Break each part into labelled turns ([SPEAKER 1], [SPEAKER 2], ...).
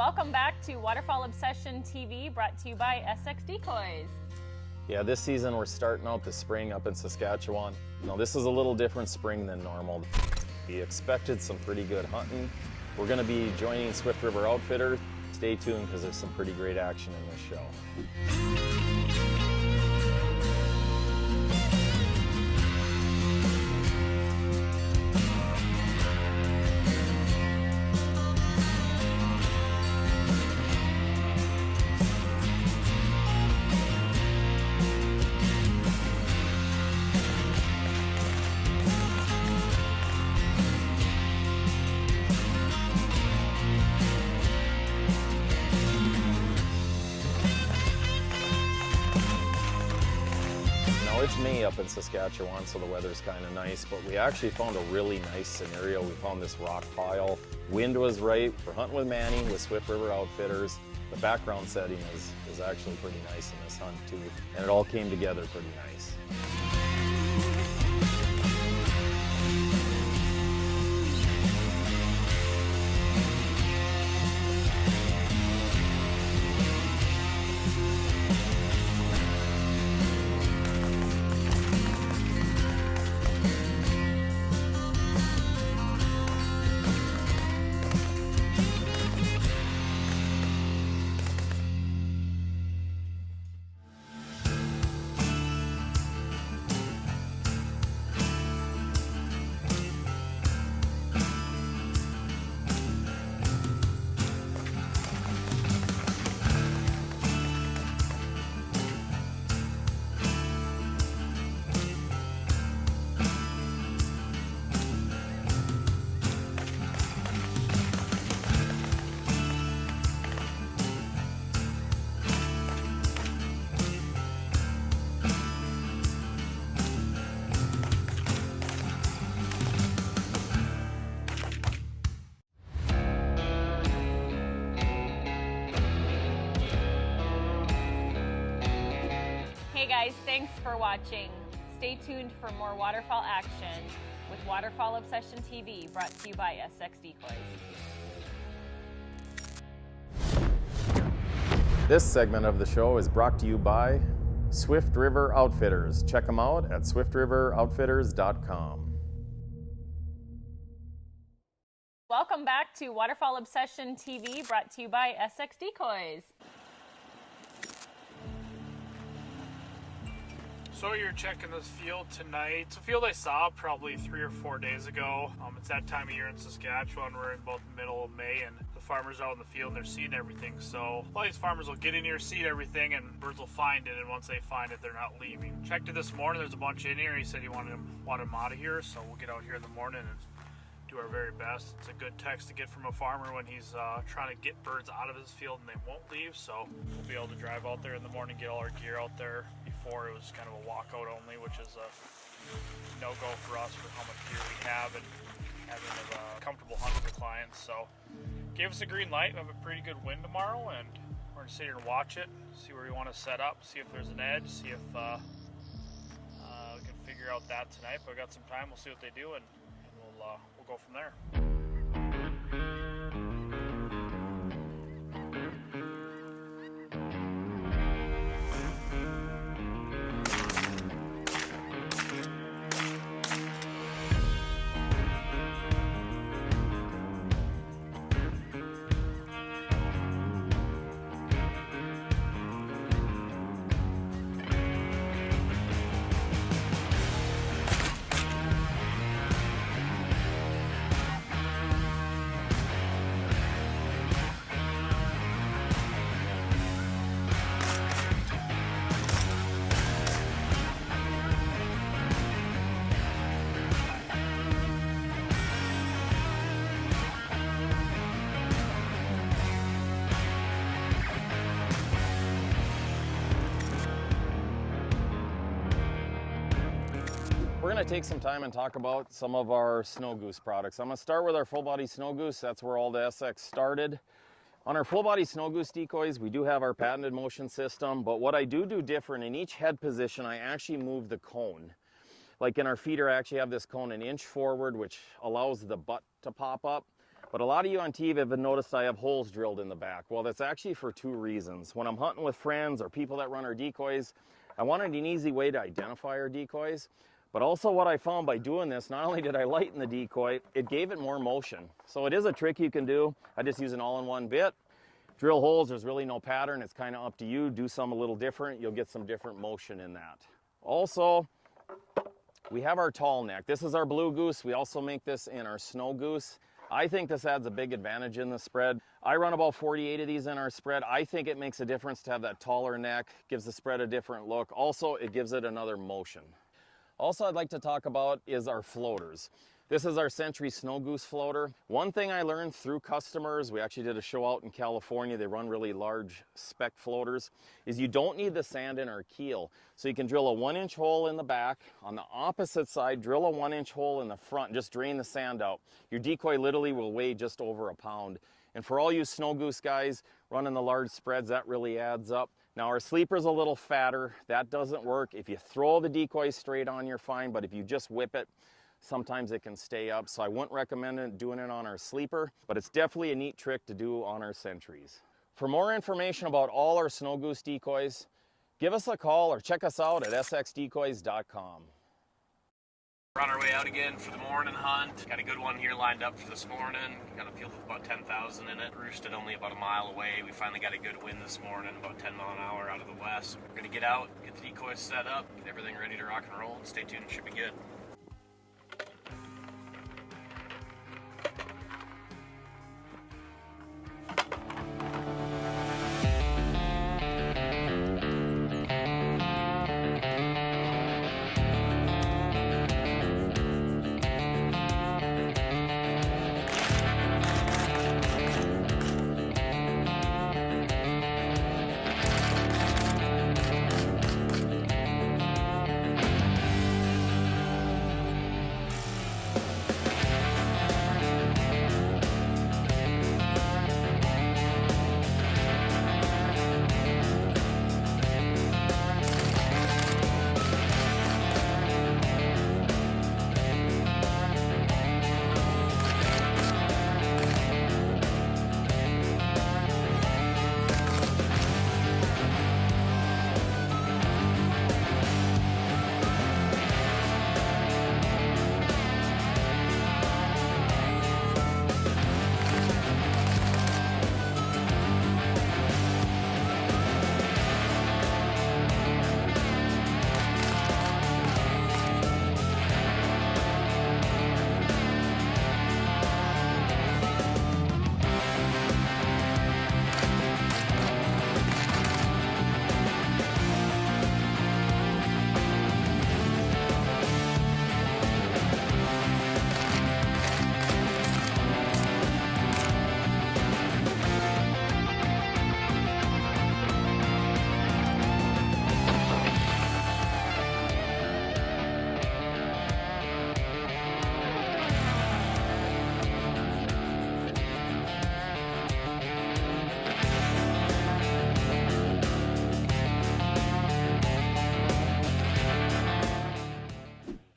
[SPEAKER 1] welcome back to Waterfowl Obsession TV, brought to you by SX Decoys.
[SPEAKER 2] Yeah, this season we're starting out the spring up in Saskatchewan. Now this is a little different spring than normal. We expected some pretty good hunting. We're going to be joining Swift River Outfitters. Stay tuned because there's some pretty great action in this show. It's May up in Saskatchewan, so the weather's kind of nice, but we actually found a really nice scenario. We found this rock pile. Wind was right. We're hunting with Manny with Swift River Outfitters. The background setting is actually pretty nice in this hunt too, and it all came together pretty nice.
[SPEAKER 1] Hey guys, thanks for watching. Stay tuned for more waterfowl action with Waterfowl Obsession TV, brought to you by SX Decoys.
[SPEAKER 2] This segment of the show is brought to you by Swift River Outfitters. Check them out at swiftriveroutfitters.com.
[SPEAKER 1] Welcome back to Waterfowl Obsession TV, brought to you by SX Decoys.
[SPEAKER 3] So you're checking this field tonight. It's a field I saw probably 3 or 4 days ago. It's that time of year in Saskatchewan. We're in about the middle of May, and the farmers out in the field and they're seeing everything. So a lot of these farmers will get in here, see everything, and birds will find it. And once they find it, they're not leaving. Checked it this morning. There's a bunch in here. He said he wanted them out of here, so we'll get out here in the morning and do our very best. It's a good text to get from a farmer when he's trying to get birds out of his field and they won't leave. So we'll be able to drive out there in the morning, get all our gear out there. Before it was kind of a walkout only, which is a no-go for us for how much gear we have and having a comfortable hunt for clients. So gave us a green light. We have a pretty good wind tomorrow, and we're gonna sit here and watch it, see where we want to set up, see if there's an edge, see if we can figure out that tonight. But we got some time. We'll see what they do, and we'll go from there.
[SPEAKER 2] We're going to take some time and talk about some of our snow goose products. I'm going to start with our full body snow goose. That's where all the SX started. On our full body snow goose decoys, we do have our patented motion system, but what I do different, in each head position, I actually move the cone. Like in our feeder, I actually have this cone an inch forward, which allows the butt to pop up. But a lot of you on TV have noticed I have holes drilled in the back. Well, that's actually for two reasons. When I'm hunting with friends or people that run our decoys, I wanted an easy way to identify our decoys. But also what I found by doing this, not only did I lighten the decoy, it gave it more motion. So it is a trick you can do. I just use an all-in-one bit. Drill holes, there's really no pattern. It's kind of up to you. Do some a little different. You'll get some different motion in that. Also, we have our tall neck. This is our blue goose. We also make this in our snow goose. I think this adds a big advantage in the spread. I run about 48 of these in our spread. I think it makes a difference to have that taller neck, gives the spread a different look. Also, it gives it another motion. Also, I'd like to talk about is our floaters. This is our Century Snow Goose floater. One thing I learned through customers, we actually did a show out in California, they run really large spec floaters, is you don't need the sand in our keel. So you can drill a 1-inch hole in the back. On the opposite side, drill a 1-inch hole in the front, just drain the sand out. Your decoy literally will weigh just over a pound. And for all you snow goose guys running the large spreads, that really adds up. Now our sleeper's a little fatter, that doesn't work. If you throw the decoy straight on, you're fine, but if you just whip it, sometimes it can stay up, so I wouldn't recommend doing it on our sleeper, but it's definitely a neat trick to do on our Centuries. For more information about all our snow goose decoys, give us a call or check us out at sxdecoys.com.
[SPEAKER 4] We're on our way out again for the morning hunt. Got a good one here lined up for this morning. Got a field with about 10,000 in it. Roosted only about a mile away. We finally got a good wind this morning, about 10 mile an hour out of the west. We're gonna get out, get the decoys set up, get everything ready to rock and roll, and stay tuned, it should be good.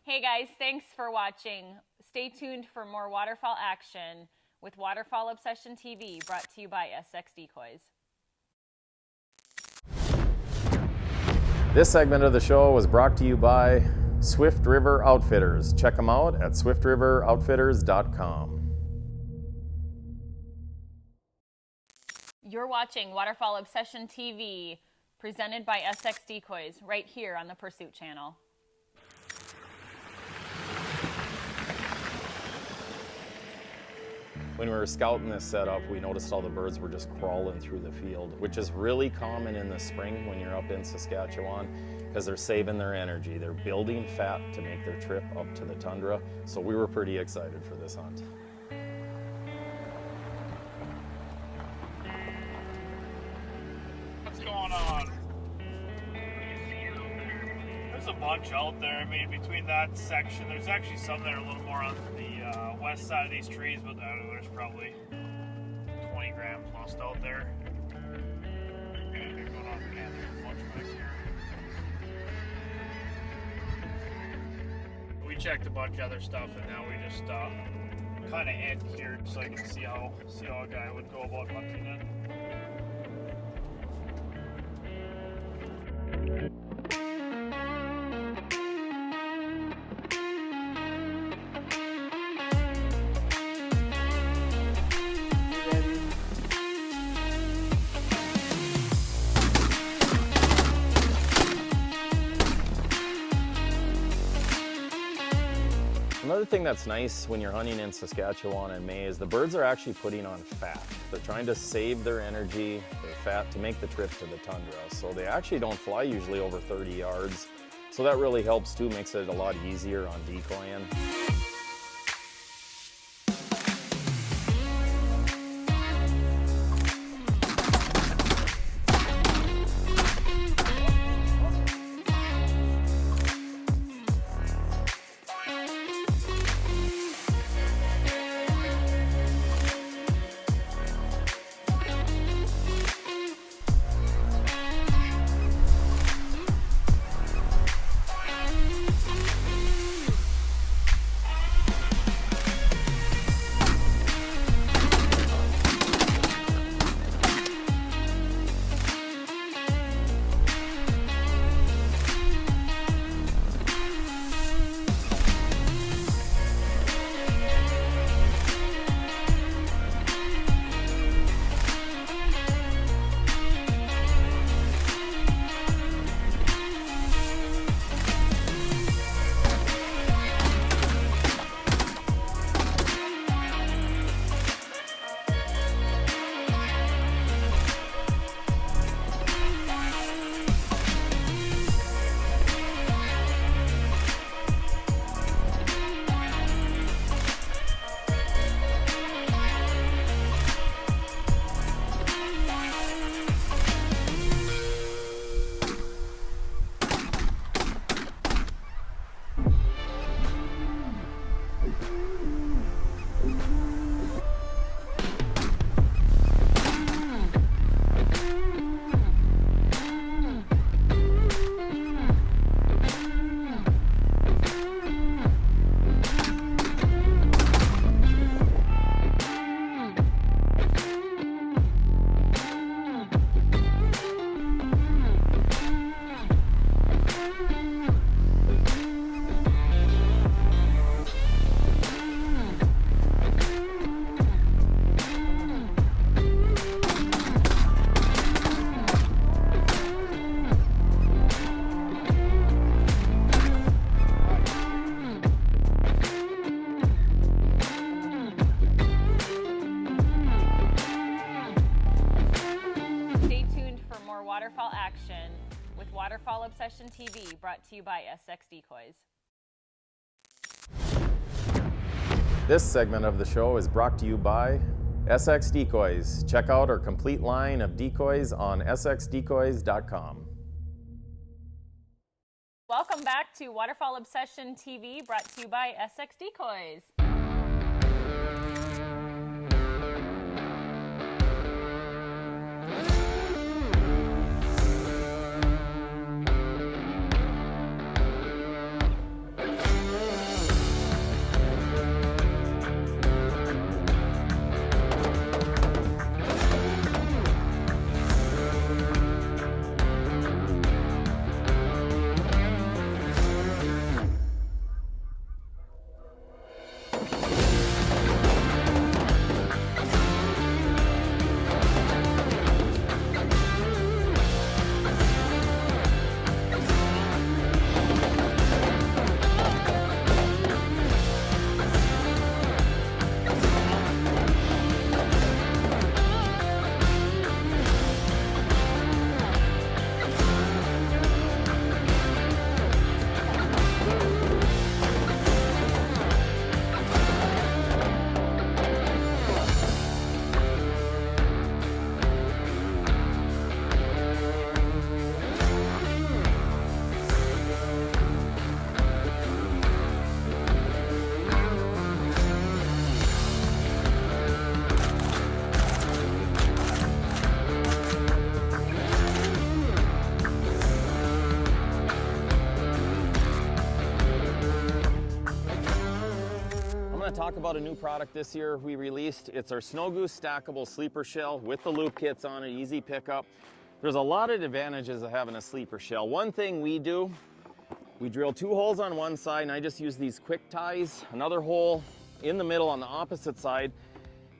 [SPEAKER 1] Hey guys, thanks for watching. Stay tuned for more waterfowl action with Waterfowl Obsession TV, brought to you by SX Decoys.
[SPEAKER 2] This segment of the show was brought to you by Swift River Outfitters. Check them out at swiftriveroutfitters.com.
[SPEAKER 1] You're watching Waterfowl Obsession TV, presented by SX Decoys, right here on the Pursuit Channel.
[SPEAKER 2] When we were scouting this setup, we noticed all the birds were just crawling through the field, which is really common in the spring when you're up in Saskatchewan, because they're saving their energy. They're building fat to make their trip up to the tundra. So we were pretty excited for this hunt.
[SPEAKER 3] What's going on? There's a bunch out there. I mean, between that section, there's actually some that are a little more on the west side of these trees, but there's probably 20 gram plus out there. Going on again. There's a bunch back here. We checked a bunch of other stuff, and now we just kind of end here so I can see how a guy would go about hunting it.
[SPEAKER 2] Another thing that's nice when you're hunting in Saskatchewan in May is the birds are actually putting on fat. They're trying to save their energy, their fat, to make the trip to the tundra. So they actually don't fly usually over 30 yards. So that really helps too, makes it a lot easier on decoying.
[SPEAKER 1] waterfall action with Waterfall Obsession TV, brought to you by SX Decoys.
[SPEAKER 2] This segment of the show is brought to you by SX Decoys. Check out our complete line of decoys on sxdecoys.com.
[SPEAKER 1] Welcome back to Waterfall Obsession TV, brought to you by SX Decoys.
[SPEAKER 2] talk about a new product this year we released. It's our Snow Goose stackable sleeper shell with the loop kits on it, easy pickup. There's a lot of advantages of having a sleeper shell. One thing we do, we drill 2 holes on one side, and I just use these quick ties, another hole in the middle on the opposite side,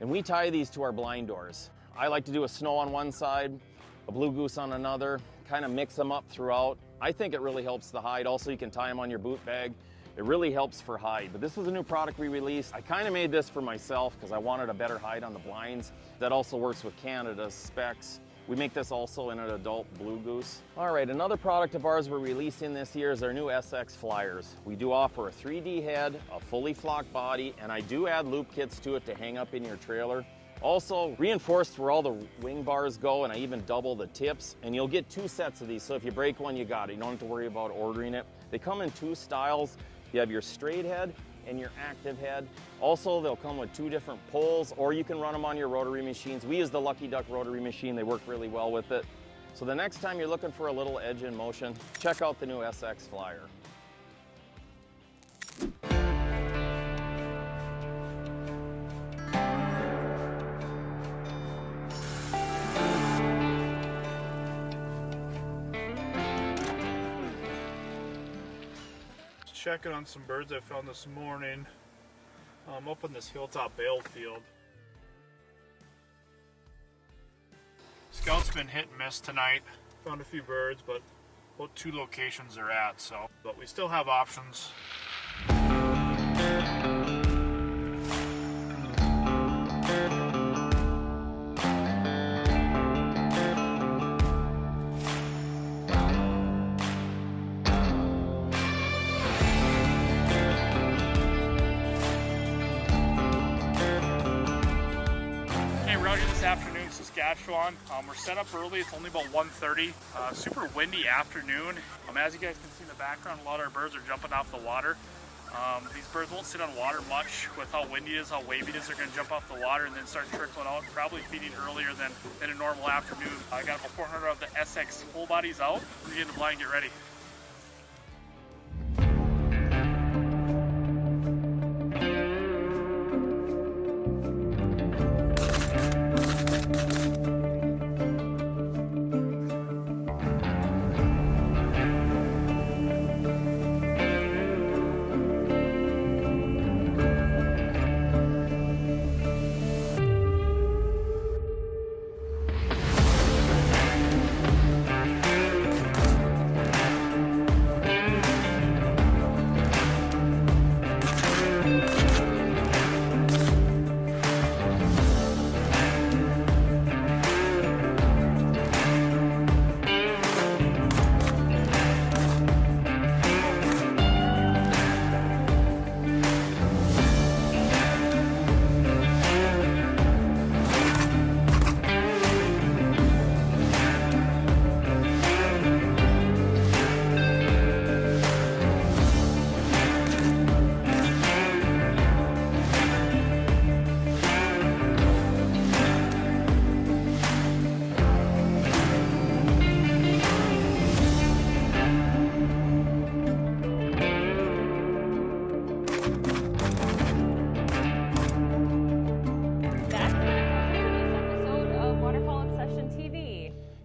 [SPEAKER 2] and we tie these to our blind doors. I like to do a snow on one side, a blue goose on another, kind of mix them up throughout. I think it really helps the hide. Also, you can tie them on your boot bag. It really helps for hide. But this is a new product we released. I kind of made this for myself because I wanted a better hide on the blinds. That also works with Canada's specs. We make this also in an adult blue goose. All right, another product of ours we're releasing this year is our new SX flyers. We do offer a 3D head, a fully flocked body, and I do add loop kits to it to hang up in your trailer. Also reinforced where all the wing bars go, and I even double the tips, and you'll get 2 sets of these. So if you break one, you got it. You don't have to worry about ordering it. They come in 2 styles. You have your straight head and your active head. Also, they'll come with 2 different poles, or you can run them on your rotary machines. We use the Lucky Duck rotary machine. They work really well with it. So the next time you're looking for a little edge in motion, check out the new SX Flyer.
[SPEAKER 3] Checking on some birds I found this morning up on this hilltop bale field. Scout's been hit and miss tonight. Found a few birds, but about 2 locations they're at, so but we still have options. This afternoon, Saskatchewan. We're set up early. It's only about 1:30. Super windy afternoon. As you guys can see in the background, a lot of our birds are jumping off the water. These birds won't sit on water much with how windy it is, how wavy it is. They're going to jump off the water and then start trickling out, probably feeding earlier than a normal afternoon. I got about 400 of the SX full bodies out. We're getting the blind, get ready.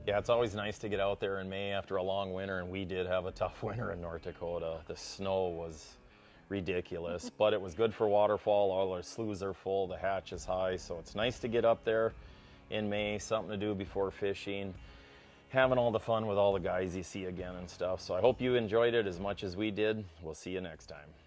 [SPEAKER 2] Yeah, it's always nice to get out there in May after a long winter, and we did have a tough winter in North Dakota. The snow was ridiculous, but it was good for waterfall. All our sloughs are full, the hatch is high, so it's nice to get up there in May, something to do before fishing, having all the fun with all the guys you see again and stuff. So I hope you enjoyed it as much as we did. We'll see you next time.